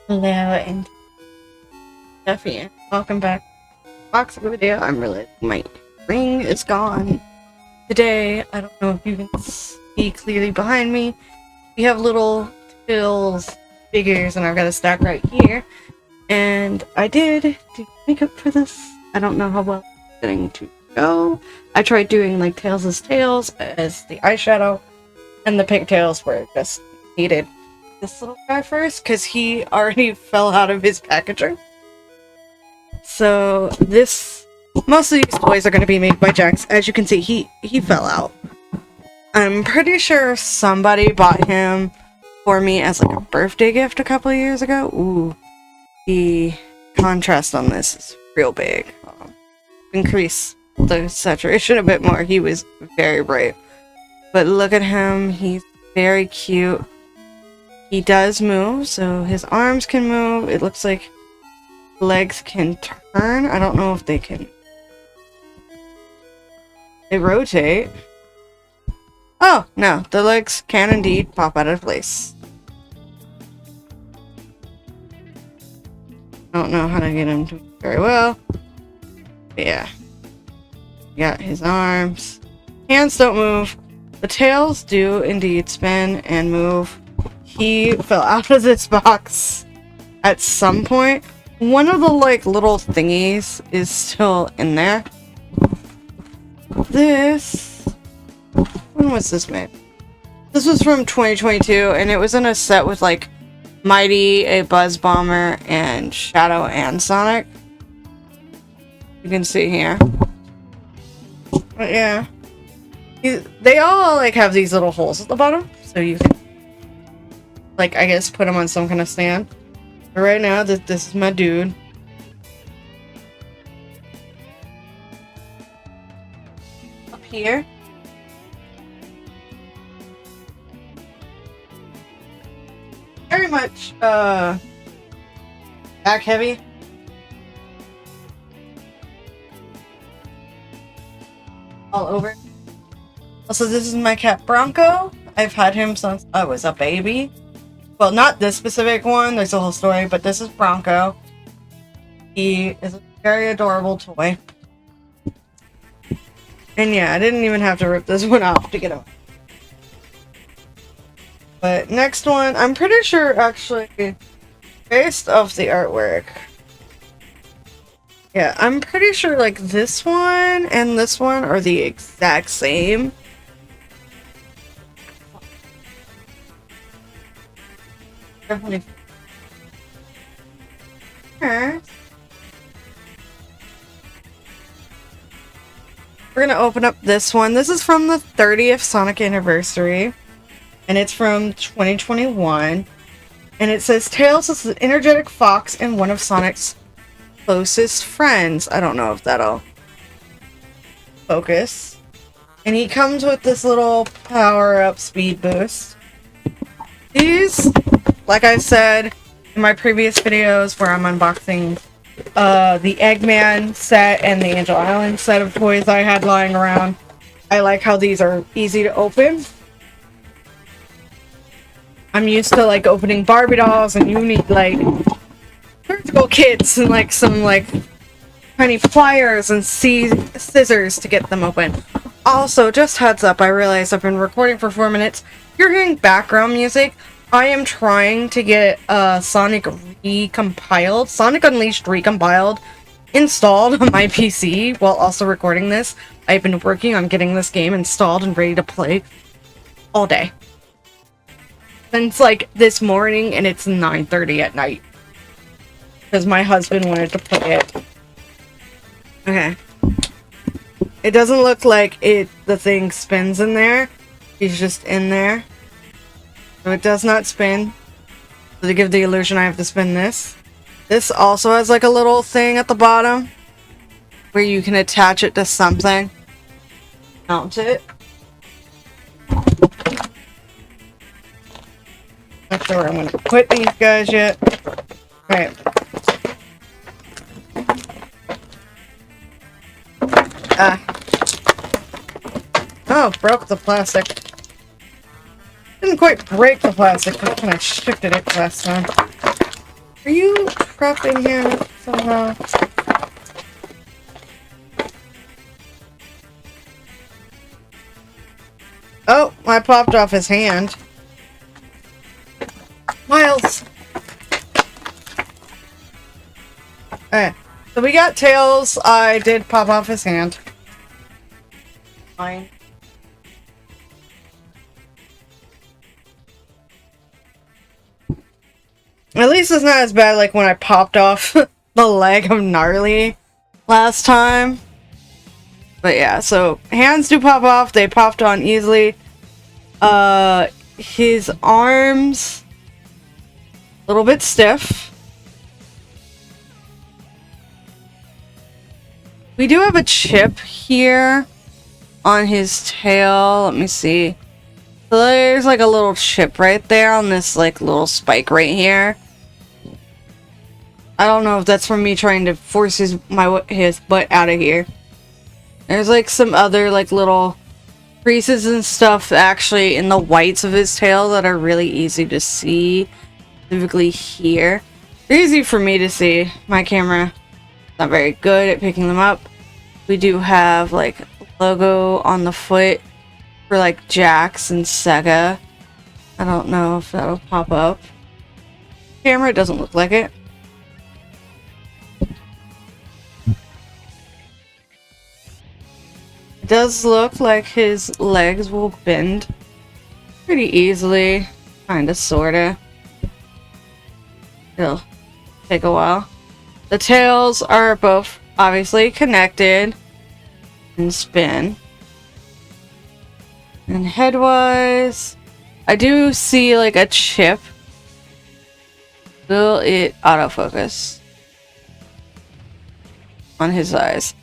Hello and Duffy, welcome back to the box video. I'm really my ring is gone today. I don't know if you can see clearly behind me. We have little Tills figures, and I've got a stack right here. And I did do makeup for this. I don't know how well it's going to go. I tried doing like Tails' tails as the eyeshadow, and the pigtails were just needed this little guy first because he already fell out of his packaging. So most of these toys are going to be made by Jax. As you can see, he fell out. I'm pretty sure somebody bought him for me as like a birthday gift a couple of years ago. Ooh, the contrast on this is real big. Increase the saturation a bit more. He was very bright, but look at him. He's very cute. He does move, so his arms can move. It looks like legs can turn. I don't know if they can. They rotate. Oh, no. The legs can indeed pop out of place. I don't know how to get him to move very well. But yeah. Got his arms. Hands don't move. The tails do indeed spin and move. He fell out of this box at some point. One of the like little thingies is still in there. When was this made? This was from 2022, and it was in a set with like Mighty, a Buzz Bomber, and Shadow and Sonic. You can see here. But yeah. They all like have these little holes at the bottom, so you can like, I guess, put him on some kind of stand. But right now, this is my dude. Up here. Very much, back heavy. All over. Also, this is my cat Bronco. I've had him since I was a baby. Well, not this specific one, there's a whole story, but this is Bronco. He is a very adorable toy. And yeah, I didn't even have to rip this one off to get him. But next one, I'm pretty sure actually, based off the artwork. Yeah, I'm pretty sure like this one and this one are the exact same. Definitely. We're gonna open up this one. This is from the 30th Sonic anniversary, and it's from 2021. And it says Tails is an energetic fox and one of Sonic's closest friends. I don't know if that'll focus. And he comes with this little power-up speed boost. These, like I said in my previous videos where I'm unboxing the Eggman set and the Angel Island set of toys I had lying around, I like how these are easy to open. I'm used to like opening Barbie dolls, and you need like surgical kits and like some like tiny pliers and scissors to get them open. Also, just heads up, I realize I've been recording for 4 minutes. You're hearing background music. I am trying to get Sonic Unleashed Recompiled installed on my PC while also recording this. I've been working on getting this game installed and ready to play all day. Since like this morning, and it's 9:30 at night. Because my husband wanted to play it. Okay. It doesn't look like the thing spins in there. He's just in there. So it does not spin. So to give the illusion I have to spin this. This also has like a little thing at the bottom where you can attach it to something. Mount it. Not sure where I'm going to put these guys yet. Alright. Oh, broke the plastic. Didn't quite break the plastic, but kind of shifted it last time. Are you trapped in here somehow? Oh, I popped off his hand. Miles! Alright, so we got Tails. I did pop off his hand. Fine. At least it's not as bad like when I popped off the leg of Gnarly last time. But yeah, so hands do pop off. They popped on easily. His arms a little bit stiff. We do have a chip here on his tail. Let me see. So there's like a little chip right there on this like little spike right here. I don't know if that's from me trying to force his butt out of here. There's like some other like little creases and stuff actually in the whites of his tail that are really easy to see. Specifically here. They're easy for me to see. My camera not very good at picking them up. We do have like logo on the foot for like Jax and Sega. I don't know if that'll pop up. Camera doesn't look like it. It does look like his legs will bend pretty easily. Kinda, sorta. It'll take a while. The tails are both obviously connected and spin. And head-wise, I do see like a chip. Will it autofocus on his eyes?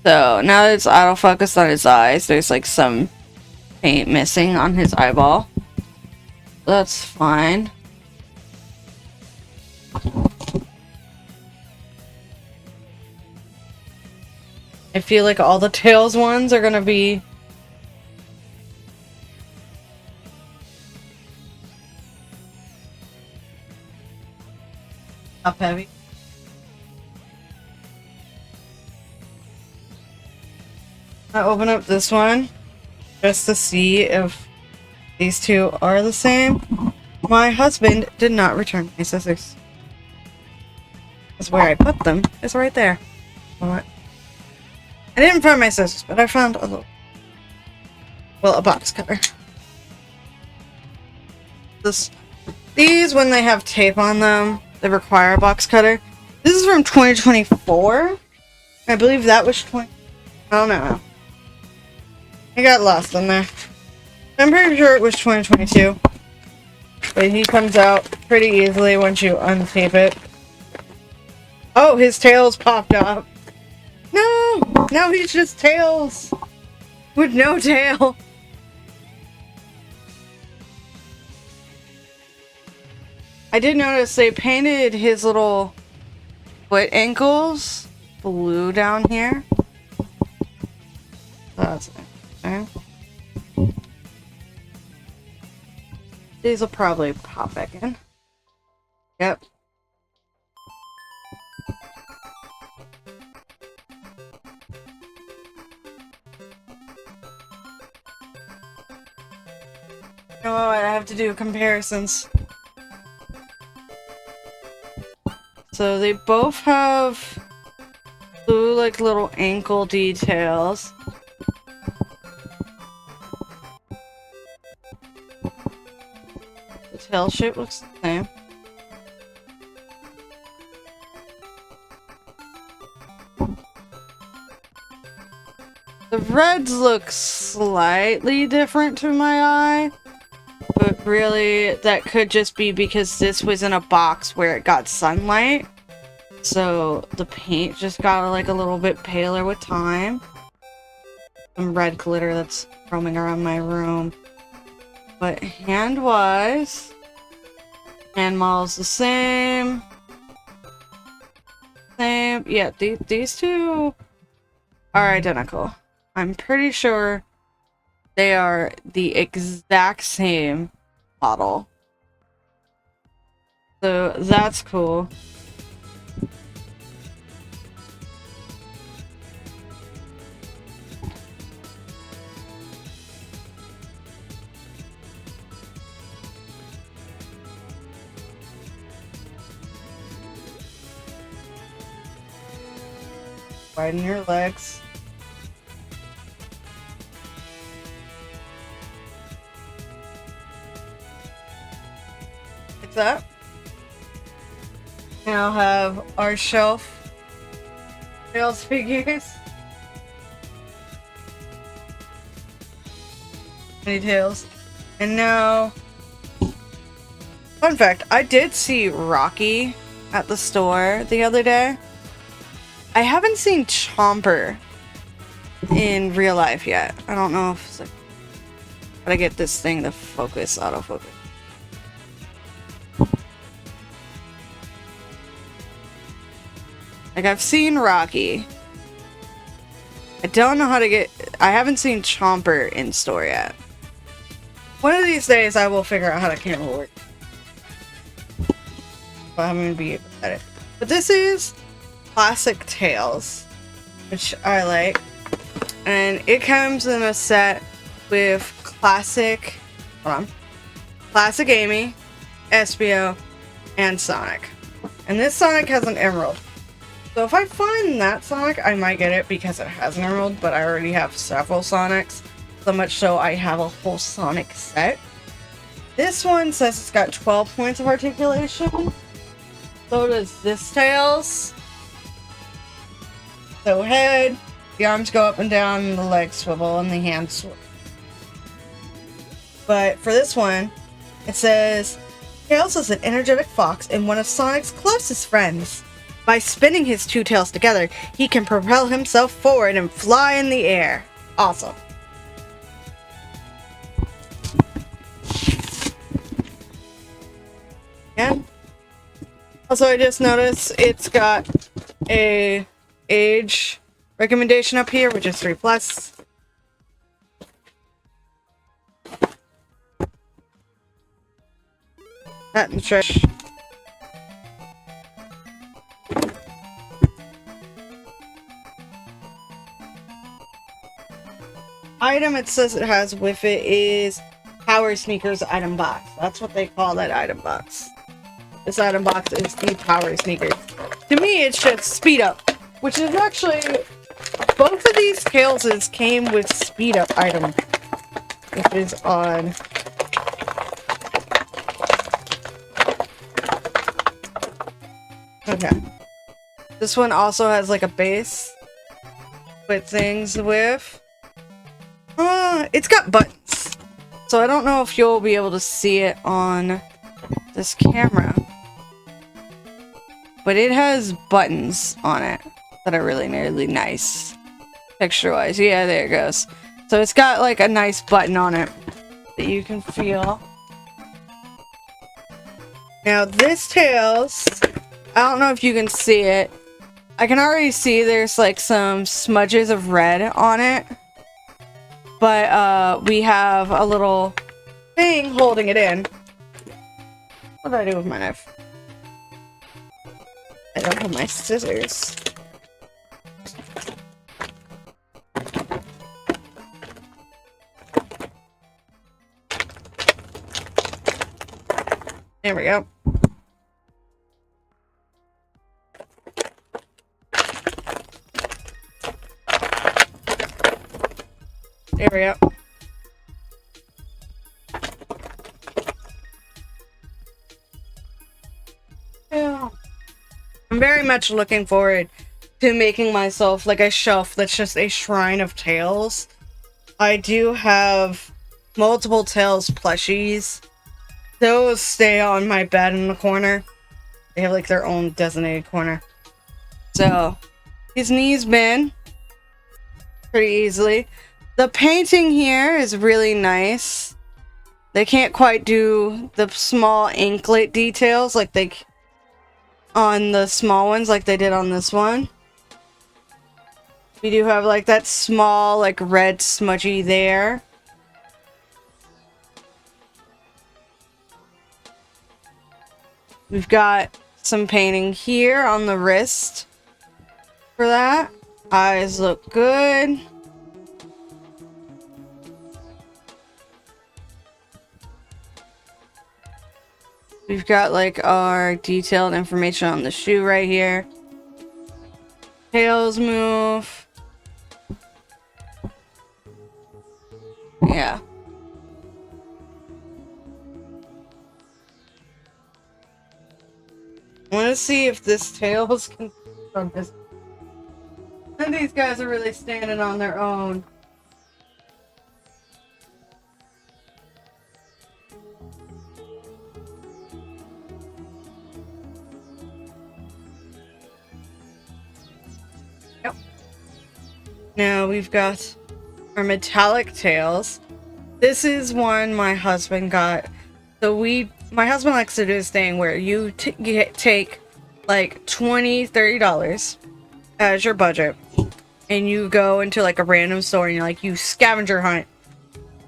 So now that it's autofocused on his eyes, there's like some paint missing on his eyeball. That's fine. I feel like all the Tails ones are gonna be top heavy. I open up this one just to see if these two are the same. My husband did not return my scissors. That's where I put them. It's right there. What? I didn't find my scissors, but I found a little... well, a box cutter. These, when they have tape on them, they require a box cutter. This is from 2024. I believe that was 20... I don't know. I got lost in there. I'm pretty sure it was 2022. But he comes out pretty easily once you untape it. Oh, his tail's popped up. No! Now he's just Tails! With no tail! I did notice they painted his little foot ankles blue down here. That's interesting. These will probably pop back in. Yep. You know what? I have to do comparisons. So they both have blue, like, little ankle details. The tail shape looks the same. The reds look slightly different to my eye. But really, that could just be because this was in a box where it got sunlight. So the paint just got like a little bit paler with time. Some red glitter that's roaming around my room. But hand-wise, hand model's the same. Same. Yeah, these two are identical. I'm pretty sure they are the exact same model. So that's cool. Widen your legs. Like that. Now have our shelf Tails figures. Many tails. And now, fun fact, I did see Rocky at the store the other day. I haven't seen Chomper in real life yet. I don't know if it's like, gotta get this thing to focus, autofocus. Like, I've seen Rocky. I don't know how to get... I haven't seen Chomper in store yet. One of these days, I will figure out how the camera works. But I'm gonna be able to edit. But this is Classic Tails, which I like. And it comes in a set with Classic... Hold on. Classic Amy, Espio, and Sonic. And this Sonic has an emerald. So if I find that Sonic, I might get it because it has an emerald, but I already have several Sonics. So much so I have a whole Sonic set. This one says it's got 12 points of articulation. So does this Tails. So head, the arms go up and down, and the legs swivel, and the hands swivel. But for this one, it says, Tails is an energetic fox and one of Sonic's closest friends. By spinning his two tails together, he can propel himself forward and fly in the air. Awesome. And also, I just noticed it's got a age recommendation up here, which is 3+. That in the trash. Item it says it has with it is Power Sneakers item box. That's what they call that item box. This item box is the Power Sneakers. To me, it's just Speed Up, which is actually both of these Tailses came with Speed Up item, which is odd. Okay. This one also has like a base with things with. It's got buttons. So I don't know if you'll be able to see it on this camera. But it has buttons on it that are really nice. Texture-wise. Yeah, there it goes. So it's got like a nice button on it that you can feel. Now this Tails, I don't know if you can see it. I can already see there's like some smudges of red on it. But we have a little thing holding it in. What did I do with my knife? I don't have my scissors. There we go. There we go. Yeah. I'm very much looking forward to making myself like a shelf that's just a shrine of Tails. I do have multiple Tails plushies. Those stay on my bed in the corner. They have like their own designated corner. So, his knees bend pretty easily. The painting here is really nice. They can't quite do the small inklet details like they on the small ones like they did on this one. We do have like that small like red smudgy there. We've got some painting here on the wrist for that. Eyes look good. We've got like our detailed information on the shoe right here. Tails move. Yeah. I want to see if this Tails can on this. And these guys are really standing on their own. Yep. Now we've got our metallic tails. This is one my husband got. So my husband likes to do this thing where you take like $20-$30 as your budget, and you go into like a random store and you scavenger hunt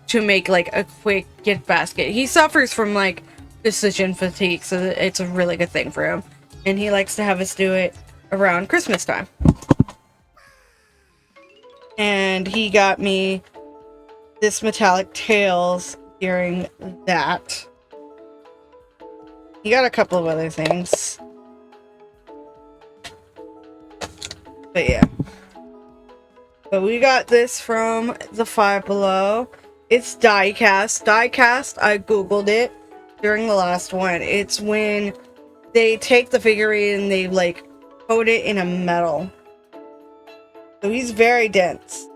to make like a quick gift basket. He suffers from like decision fatigue, so it's a really good thing for him, and he likes to have us do it around Christmas time. And he got me this metallic tails during that. He got a couple of other things. But yeah. But we got this from the Five Below. It's die-cast. Die-cast, I googled it during the last one. It's when they take the figurine and they like coat it in a metal. So he's very dense.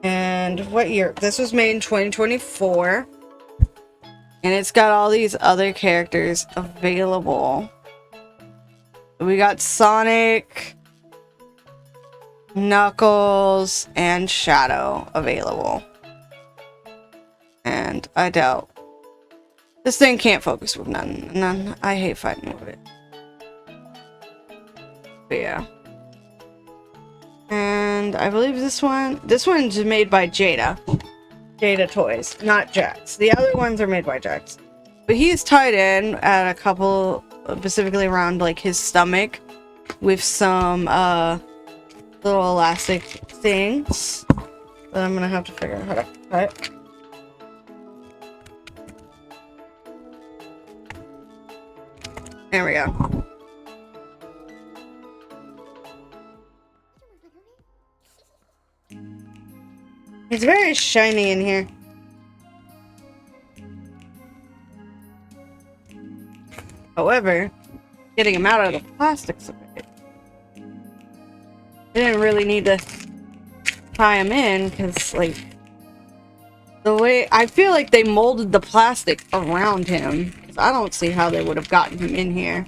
And what year? This was made in 2024. And it's got all these other characters available. We got Sonic, Knuckles, and Shadow available. And I doubt this thing can't focus with none. I hate fighting with it. But yeah. And I believe this one's made by Jada Toys, not Jax. The other ones are made by Jax. But he's tied in at a couple, specifically around like his stomach, with some little elastic things that I'm gonna have to figure out how to cut. There we go. It's very shiny in here. However, getting him out of the plastics a bit. I didn't really need to tie him in because, like, the way I feel like they molded the plastic around him, because I don't see how they would have gotten him in here.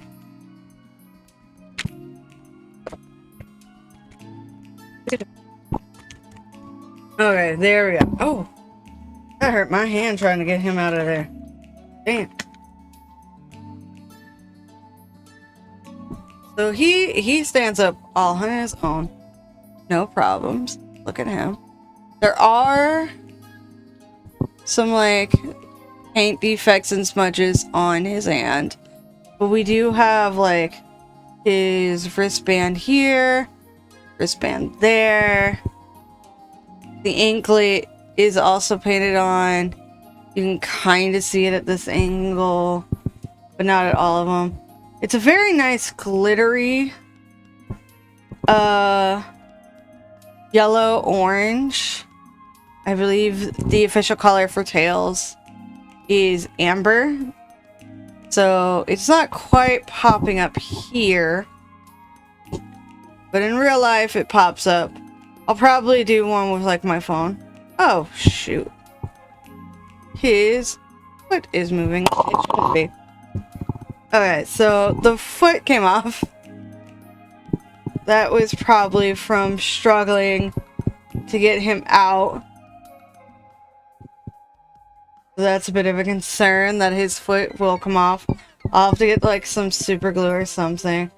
Okay, there we go. Oh, that hurt my hand trying to get him out of there. Damn. So he stands up all on his own. No problems. Look at him. There are some like paint defects and smudges on his hand. But we do have like his wristband here, wristband there. The anklet is also painted on. You can kind of see it at this angle, but not at all of them. It's a very nice glittery yellow orange. I believe the official color for Tails is amber. So it's not quite popping up here, but in real life it pops up. I'll probably do one with like my phone. Oh shoot. His foot is moving. It shouldn't be. Okay, so the foot came off. That was probably from struggling to get him out. That's a bit of a concern that his foot will come off. I'll have to get like some super glue or something.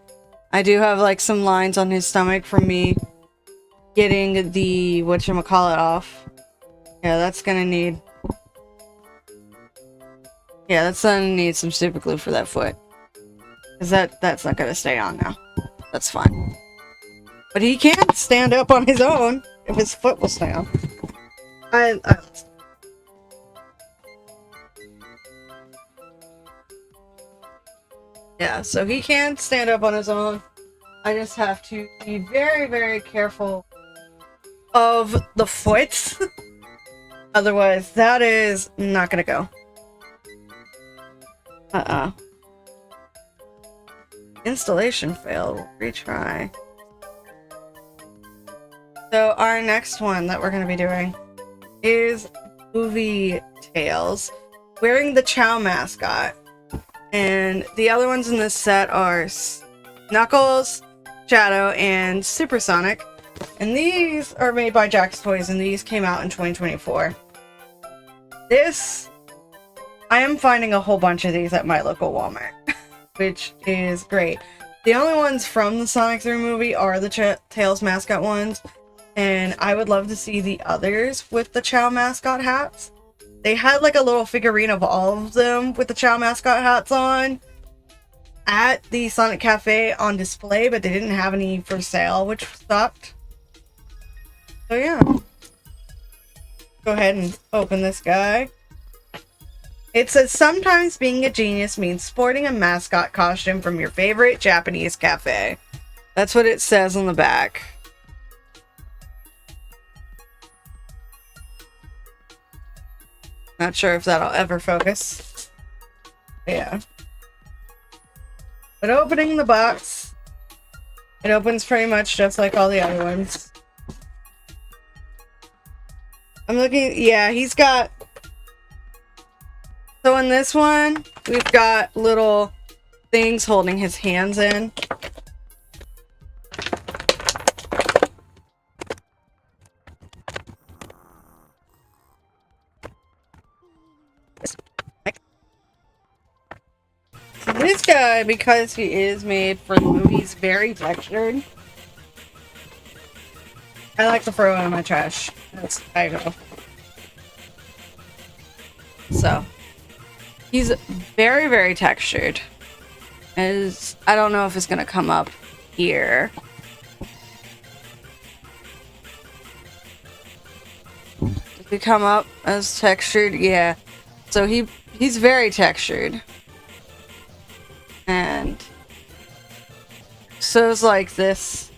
I do have like some lines on his stomach from me getting the whatchamacallit off. Yeah, that's gonna need... Yeah, that's gonna need some super glue for that foot. Because that's not gonna stay on now. That's fine. But he can't stand up on his own if his foot will stay on. Yeah, so he can't stand up on his own. I just have to be very, very careful of the foot. Otherwise, that is not gonna go. Installation failed. We'll retry. So our next one that we're gonna be doing is movie Tails, wearing the Chow mascot. And the other ones in this set are Knuckles, Shadow, and Supersonic. And these are made by Jack's Toys, and these came out in 2024. I am finding a whole bunch of these at my local Walmart, which is great. The only ones from the Sonic 3 movie are the Tails mascot ones, and I would love to see the others with the Chow mascot hats. They had like a little figurine of all of them with the Chow mascot hats on at the Sonic Cafe on display, but they didn't have any for sale, which sucked. So yeah. Go ahead and open this guy. It says, sometimes being a genius means sporting a mascot costume from your favorite Japanese cafe. That's what it says on the back. Not sure if that'll ever focus. Yeah. But opening the box, it opens pretty much just like all the other ones. I'm looking, yeah, he's got... So in this one, we've got little things holding his hands in. So this guy, because he is made for the movie, is very textured. I like to throw it in my trash. That's how I go. So, he's very, very textured. I don't know if it's gonna come up here. Does he come up as textured? Yeah. So he's very textured. And so it's like this.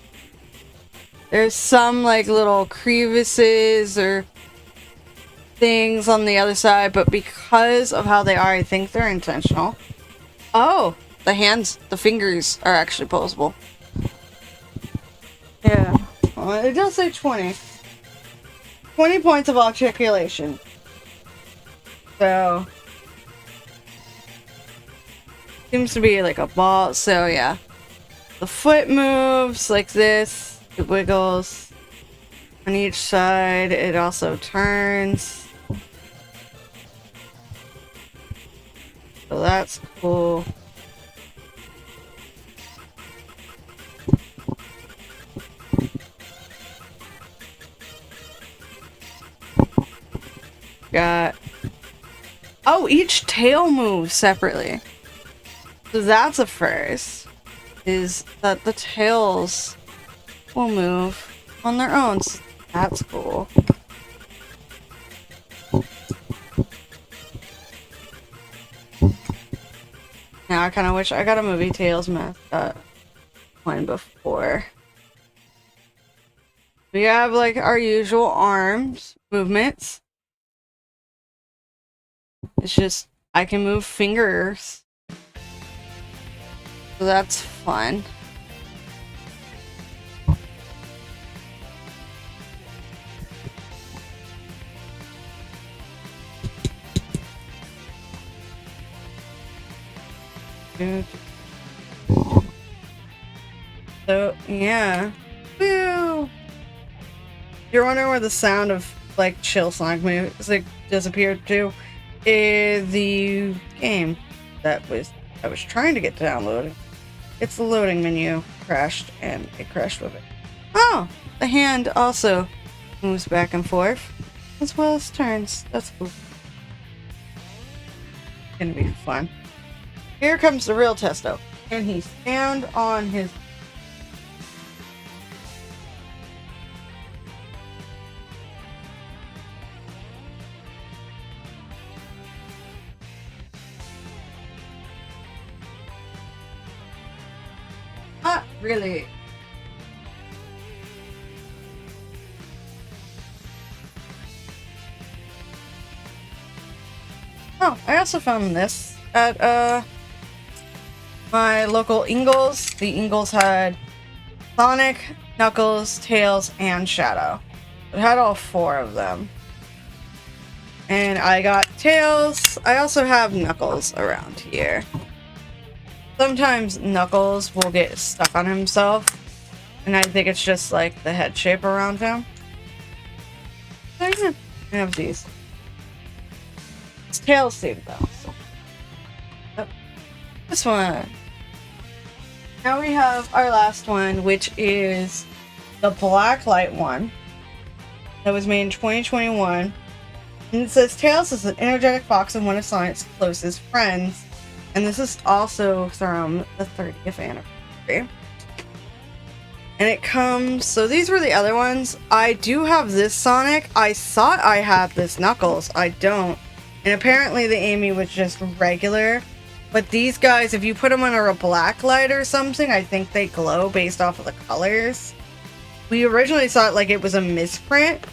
There's some like little crevices or things on the other side, but because of how they are, I think they're intentional. Oh, the hands, the fingers are actually posable. Yeah, well, it does say 20. 20 points of articulation. So, seems to be like a ball, so yeah. The foot moves like this, it wiggles on each side, it also turns. So that's cool. Got... Oh, each tail moves separately. So that's a first. Is that the tails will move on their own. So that's cool. Now I kind of wish I got a movie Tails mascot one before. We have like our usual arms movements. It's just I can move fingers. So that's fun. So, yeah. Woo! You're wondering where the sound of, like, chill Sonic music disappeared to? Is the game that I was trying to get downloaded. It's the loading menu crashed, and it crashed with it. Oh! The hand also moves back and forth, as well as turns. That's cool. It's gonna be fun. Here comes the real testo. Can he stand on his... Not really. Oh, I also found this at my local Ingles. The Ingles had Sonic, Knuckles, Tails, and Shadow. It had all 4 of them. And I got Tails. I also have Knuckles around here. Sometimes Knuckles will get stuck on himself, and I think it's just like the head shape around him. So yeah, I have these. It's Tails themed though. So. Oh, this one. Now we have our last one, which is the Blacklight one that was made in 2021. And it says Tails is an energetic fox and one of Sonic's closest friends. And this is also from the 30th anniversary. And it comes, so these were the other ones. I do have this Sonic. I thought I had this Knuckles. I don't. And apparently the Amy was just regular. But these guys, if you put them under a black light or something, I think they glow based off of the colors. We originally thought like it was a misprint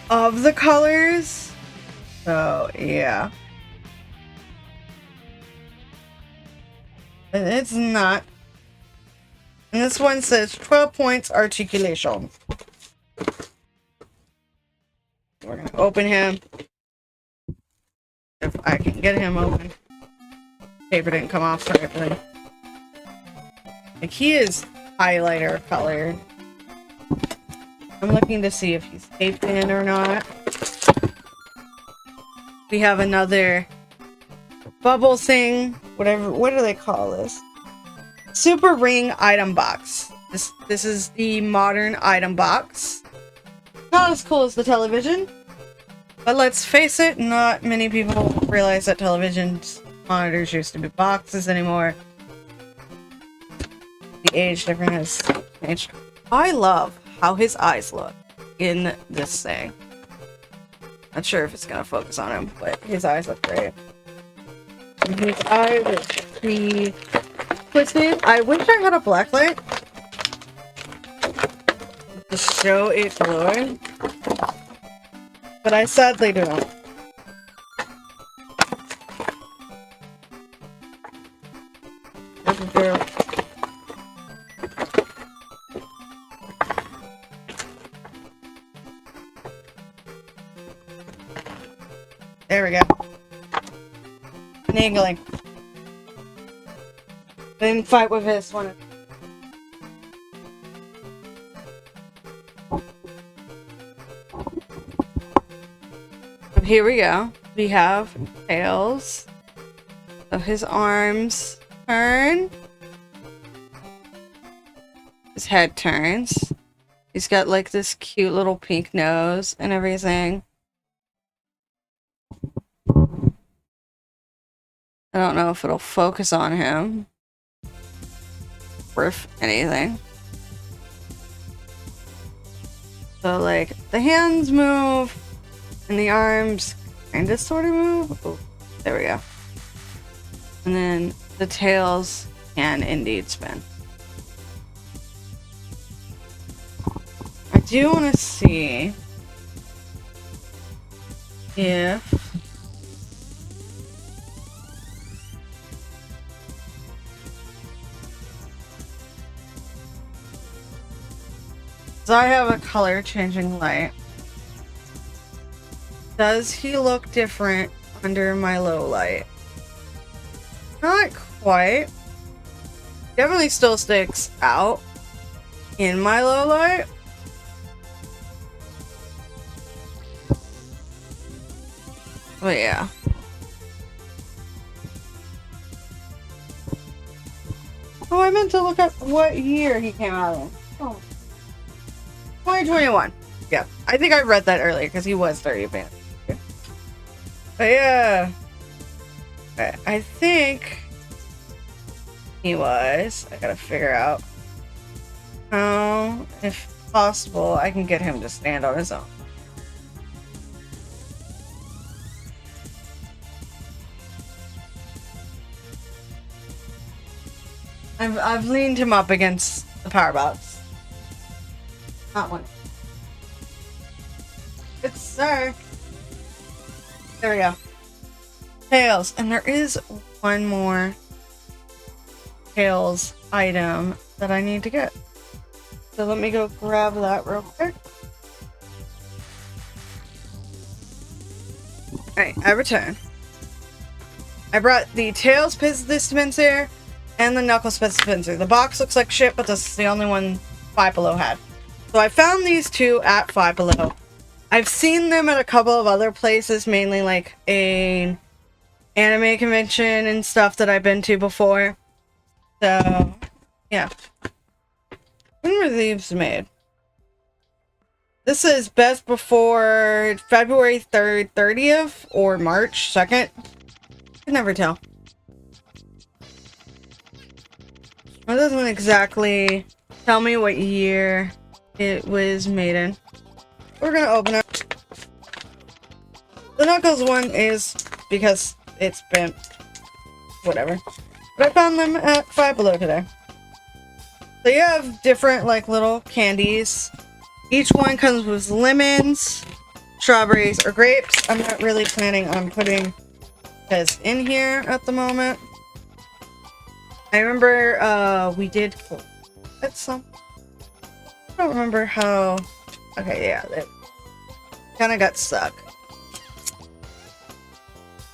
of the colors. So, yeah. But it's not. And this one says 12 points articulation. We're going to open him. If I can get him open. Paper didn't come off correctly. Like, he is highlighter colored. I'm looking to see if he's taped in or not. We have another bubble thing. Whatever, what do they call this? Super Ring item box. This is the modern item box. Not as cool as the television. But let's face it, not many people realize that television monitors used to be boxes anymore. The age difference has changed. I love how his eyes look in this thing. Not sure if it's gonna focus on him, but his eyes look great. And his eyes are pretty twisted. I wish I had a black light to show it glowing, but I sadly don't. There we go. Finagling. Didn't fight with this one. Here we go. We have Tails. So his arms turn. His head turns. He's got like this cute little pink nose and everything. I don't know if it'll focus on him. Or if anything. So like the hands move and the arms kind of sort of move. Oh, there we go. And then the tails can indeed spin. I do want to see if so I have a color changing light. Does he look different under my low light? Not quite. Definitely still sticks out in my low light. But yeah. Oh, I meant to look up what year he came out in. Oh. 2021. Yeah, I think I read that earlier because he was 30 advanced. But yeah, I think he was. I gotta figure out how, if possible, I can get him to stand on his own. I've leaned him up against the power box. Not one. Good sir. There we go. Tails, and there is one more Tails item that I need to get. So let me go grab that real quick. Alright, I return. I brought the Tails Piz dispenser and the Knuckles Piz dispenser. The box looks like shit, but this is the only one Five Below had. So I found these two at Five Below. I've seen them at a couple of other places, mainly like an anime convention and stuff that I've been to before. So, yeah. When were these made? This is best before February 3rd, 30th, or March 2nd. I can never tell. It doesn't exactly tell me what year it was made in. We're gonna open it. The Knuckles one is because it's been whatever. But I found them at Five Below today. So you have different like little candies. Each one comes with lemons, strawberries, or grapes. I'm not really planning on putting this in here at the moment. I remember we did get some. I don't remember how. Okay, yeah, it kind of got stuck.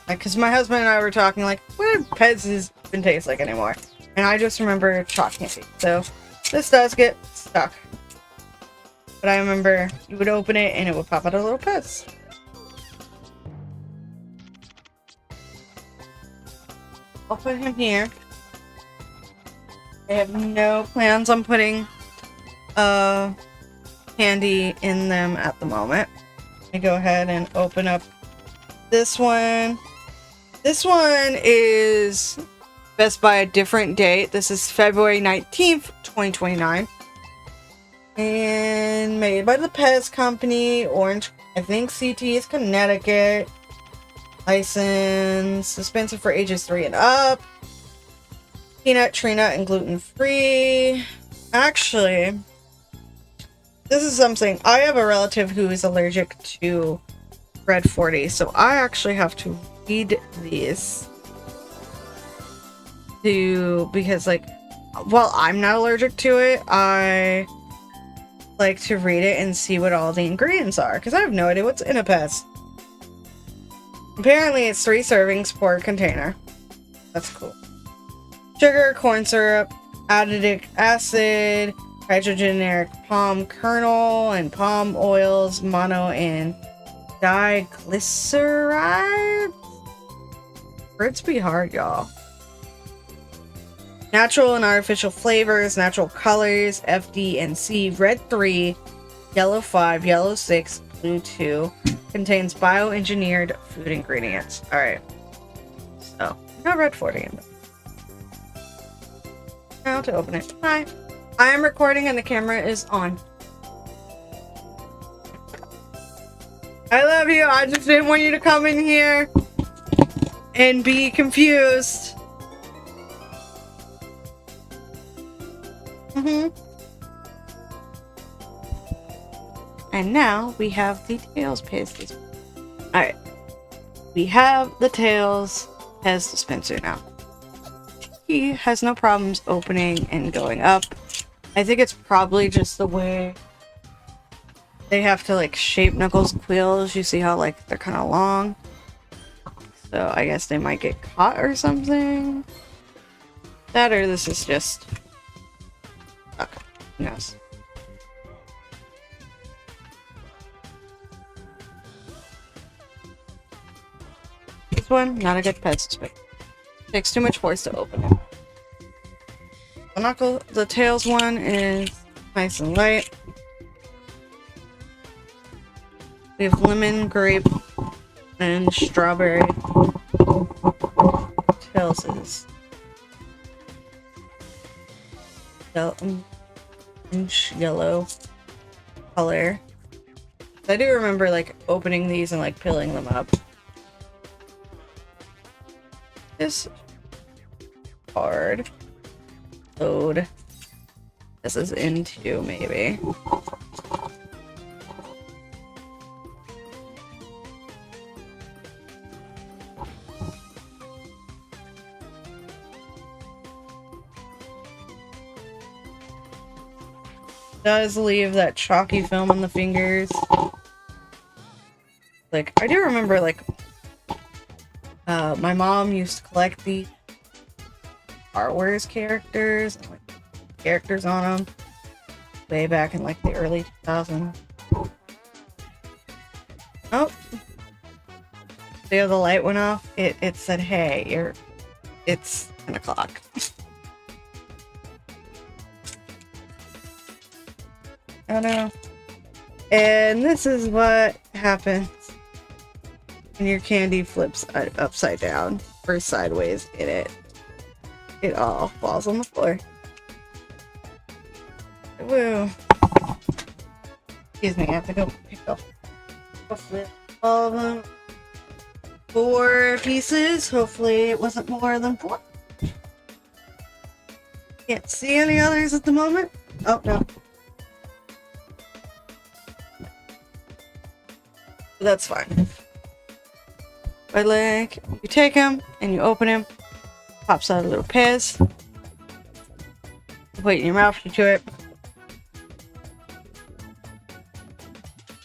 Because my husband and I were talking like, what do Pez even taste like anymore? And I just remember chalk candy. So this does get stuck. But I remember you would open it and it would pop out a little Pez. I'll put him here. I have no plans on putting candy in them at the moment. Let me go ahead and open up this one. This one is best by a different date. This is February 19th, 2029. And made by the Pez Company. Orange, I think CT is Connecticut. License, dispenser for ages 3 and up. Peanut, tree nut, and gluten-free. Actually, this is something. I have a relative who is allergic to Red 40, so I actually have to read these because like, while I'm not allergic to it, I like to read it and see what all the ingredients are, because I have no idea what's in a Pez. Apparently it's 3 servings per container. That's cool. Sugar, corn syrup, adipic acid, hydrogeneric palm kernel, and palm oils, mono and diglycerides. Words be hard, y'all. Natural and artificial flavors, natural colors, FD and C, red 3, yellow 5, yellow 6, blue 2. Contains bioengineered food ingredients. Alright. So, no red 40 in them. Now to open it. Hi. I am recording and the camera is on. I love you. I just didn't want you to come in here and be confused. And now we have the Tails Pez. Alright. We have the Tails Pez dispenser now. He has no problems opening and going up. I think it's probably just the way they have to like shape Knuckles' quills. You see how like they're kind of long. So I guess they might get caught or something. That or this is just... Okay. Who knows? This one, not a good Pez dispenser. Takes too much force to open it. The Tails one is nice and light. We have lemon, grape, and strawberry. Tails is yellow color. I do remember like opening these and like peeling them up. This card load. This is into maybe. does leave that chalky film on the fingers. Like, I do remember, like, my mom used to collect the Star Wars characters, and, like, characters on them way back in, like, the early 2000s. Oh. See how the light went off? It said, hey, it's 10 o'clock. Oh no. And this is what happens when your candy flips upside down or sideways in it. It all falls on the floor. Woo. Excuse me, I have to go pick up all of them. 4 pieces. Hopefully it wasn't more than 4. Can't see any others at the moment. Oh, no. That's fine. But like, you take him and you open him. Pops out a little piz. You put it in your mouth, you chew it.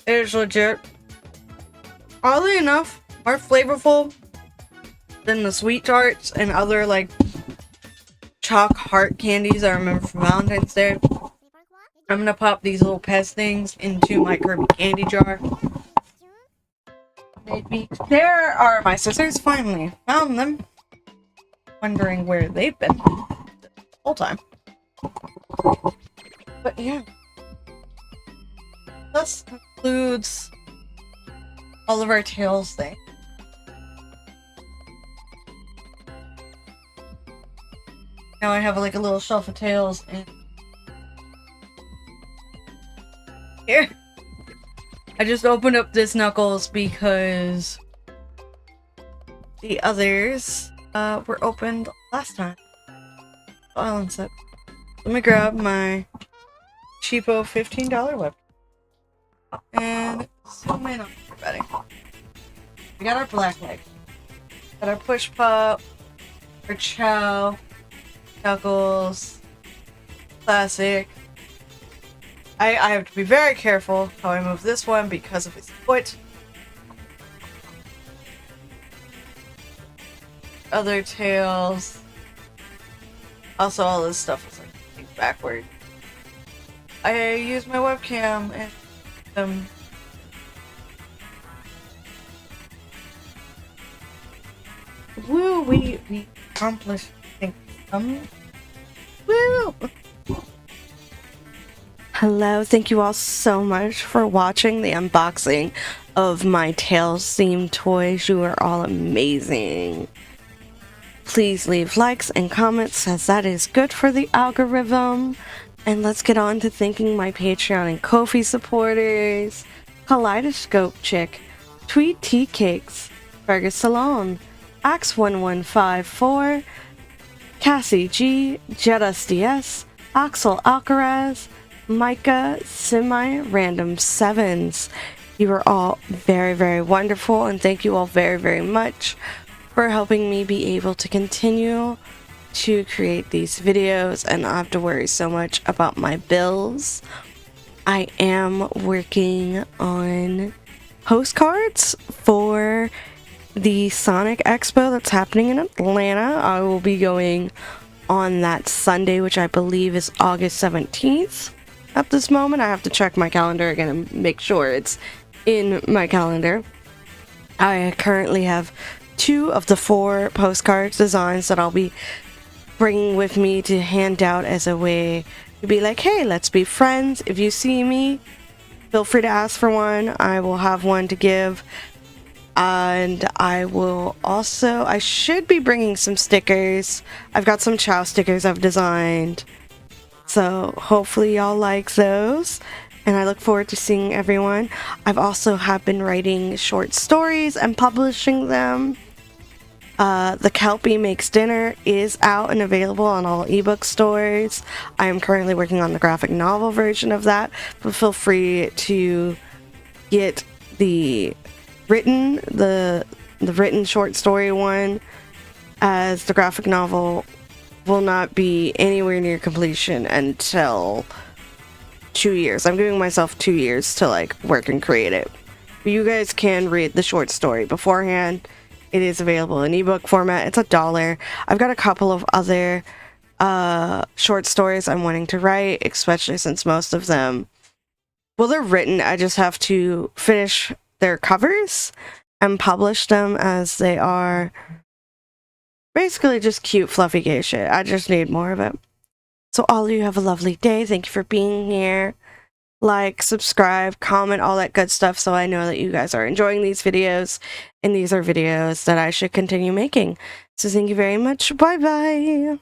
It is legit. Oddly enough, more flavorful than the sweet tarts and other like chalk heart candies I remember from Valentine's Day. I'm gonna pop these little Pez things into my Kirby candy jar. There are my scissors. Finally found them. Wondering where they've been the whole time. But yeah. This concludes all of our Tails thing. Now I have like a little shelf of Tails and here. I just opened up this Knuckles because the others were opened last time. Island set. Let me grab my cheapo $15 web and zoom in on everybody. We got our black leg. Got our push pop, our chow, Knuckles, classic. I have to be very careful how I move this one because of his foot. Other Tails. Also, all this stuff is like backward. I use my webcam and woo, we accomplished things. Woo! Hello, thank you all so much for watching the unboxing of my Tails themed toys. You are all amazing. Please leave likes and comments as that is good for the algorithm. And let's get on to thanking my Patreon and Ko-fi supporters. Kaleidoscope Chick, TwdTeacakes, Fergus Salon, Axe1154, Cassy G, Jdsj, Axel Alcaraz, Micah, SemiRandomSevens. You are all very, very wonderful, and thank you all very, very much for helping me be able to continue to create these videos and not have to worry so much about my bills. I am working on postcards for the Sonic Expo that's happening in Atlanta. I will be going on that Sunday, which I believe is August 17th. At this moment, I have to check my calendar again and make sure it's in my calendar. I currently have 2 of the 4 postcards designs that I'll be bringing with me to hand out as a way to be like, hey, let's be friends. If you see me, feel free to ask for one. I will have one to give. And I will also, I should be bringing some stickers. I've got some Chow stickers I've designed. So hopefully y'all like those. And I look forward to seeing everyone. I've also been writing short stories and publishing them. The Kelpie Makes Dinner is out and available on all ebook stores. I am currently working on the graphic novel version of that, but feel free to get the written short story one, as the graphic novel will not be anywhere near completion until 2 years. I'm giving myself 2 years to like work and create it. But you guys can read the short story beforehand. It is available in ebook format. It's $1. I've got a couple of other short stories I'm wanting to write, especially since most of them, well, they're written. I just have to finish their covers and publish them as they are. Basically just cute, fluffy gay shit. I just need more of it. So all of you have a lovely day. Thank you for being here. Like, subscribe, comment, all that good stuff so I know that you guys are enjoying these videos. And these are videos that I should continue making. So thank you very much. Bye-bye.